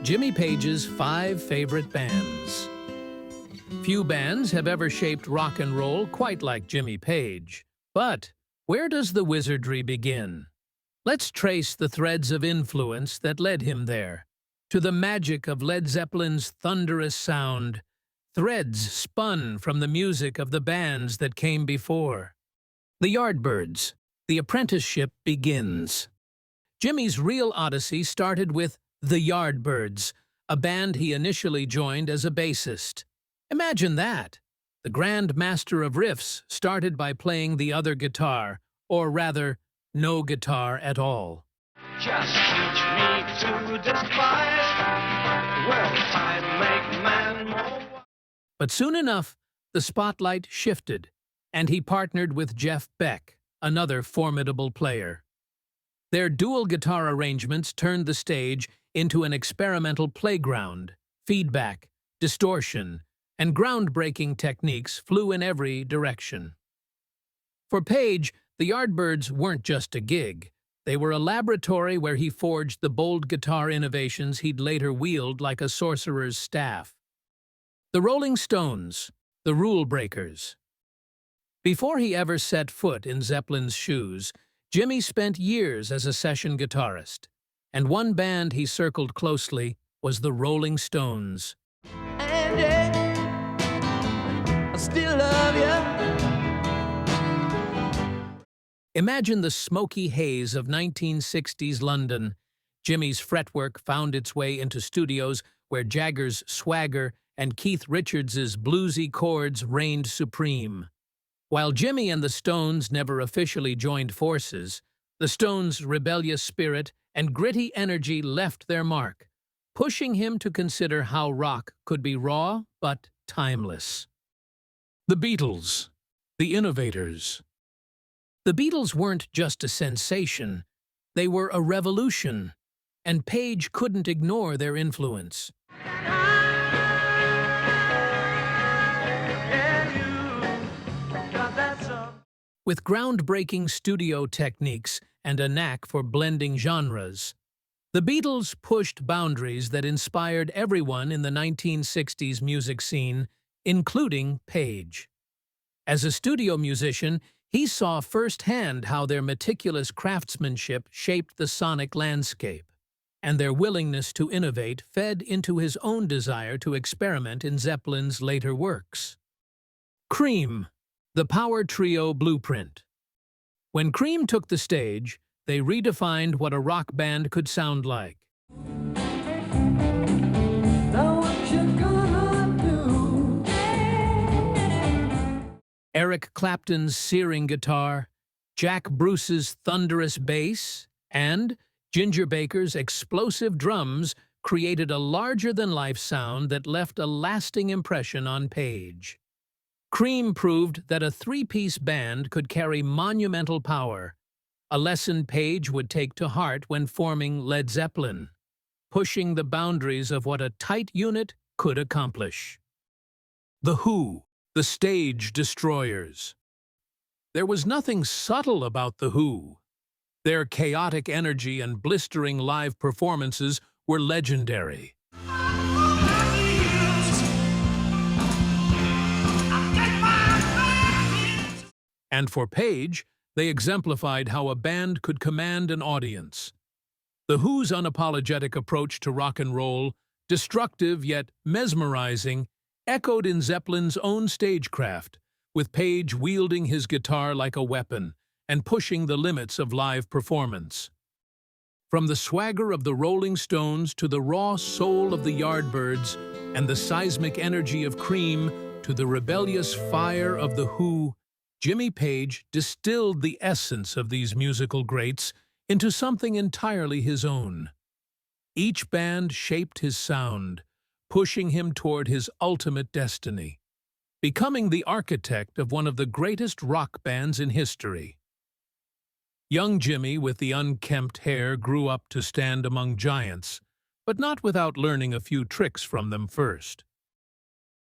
Jimmy Page's 5 favorite bands. Few bands have ever shaped rock and roll quite like Jimmy Page. But where does the wizardry begin? Let's trace the threads of influence that led him there, to the magic of Led Zeppelin's thunderous sound, threads spun from the music of the bands that came before. The Yardbirds, the apprenticeship begins. Jimmy's real odyssey started with the Yardbirds, a band he initially joined as a bassist. Imagine that! The grand master of riffs started by playing the other guitar, or rather, no guitar at all. Just teach me to despise. Well, I make man more. But soon enough, the spotlight shifted, and he partnered with Jeff Beck, another formidable player. Their dual guitar arrangements turned the stage into an experimental playground. Feedback, distortion, and groundbreaking techniques flew in every direction. For Page, the Yardbirds weren't just a gig. They were a laboratory where he forged the bold guitar innovations he'd later wield like a sorcerer's staff. The Rolling Stones, the rule breakers. Before he ever set foot in Zeppelin's shoes, Jimmy spent years as a session guitarist, and one band he circled closely was the Rolling Stones. And I still love you. Imagine the smoky haze of 1960s London. Jimmy's fretwork found its way into studios where Jagger's swagger and Keith Richards's bluesy chords reigned supreme. While Jimmy and the Stones never officially joined forces, the Stones' rebellious spirit and gritty energy left their mark, pushing him to consider how rock could be raw but timeless. The Beatles, the innovators. The Beatles weren't just a sensation, they were a revolution, and Page couldn't ignore their influence. With groundbreaking studio techniques and a knack for blending genres, the Beatles pushed boundaries that inspired everyone in the 1960s music scene, including Page. As a studio musician, he saw firsthand how their meticulous craftsmanship shaped the sonic landscape, and their willingness to innovate fed into his own desire to experiment in Zeppelin's later works. Cream, the power trio blueprint. When Cream took the stage, they redefined what a rock band could sound like. Eric Clapton's searing guitar, Jack Bruce's thunderous bass, and Ginger Baker's explosive drums created a larger-than-life sound that left a lasting impression on Page. Cream proved that a three-piece band could carry monumental power, a lesson Page would take to heart when forming Led Zeppelin, pushing the boundaries of what a tight unit could accomplish. The Who, the stage destroyers. There was nothing subtle about The Who. Their chaotic energy and blistering live performances were legendary. And for Page, they exemplified how a band could command an audience. The Who's unapologetic approach to rock and roll, destructive yet mesmerizing, echoed in Zeppelin's own stagecraft, with Page wielding his guitar like a weapon and pushing the limits of live performance. From the swagger of the Rolling Stones to the raw soul of the Yardbirds and the seismic energy of Cream to the rebellious fire of The Who, Jimmy Page distilled the essence of these musical greats into something entirely his own. Each band shaped his sound, pushing him toward his ultimate destiny, becoming the architect of one of the greatest rock bands in history. Young Jimmy, with the unkempt hair, grew up to stand among giants, but not without learning a few tricks from them first.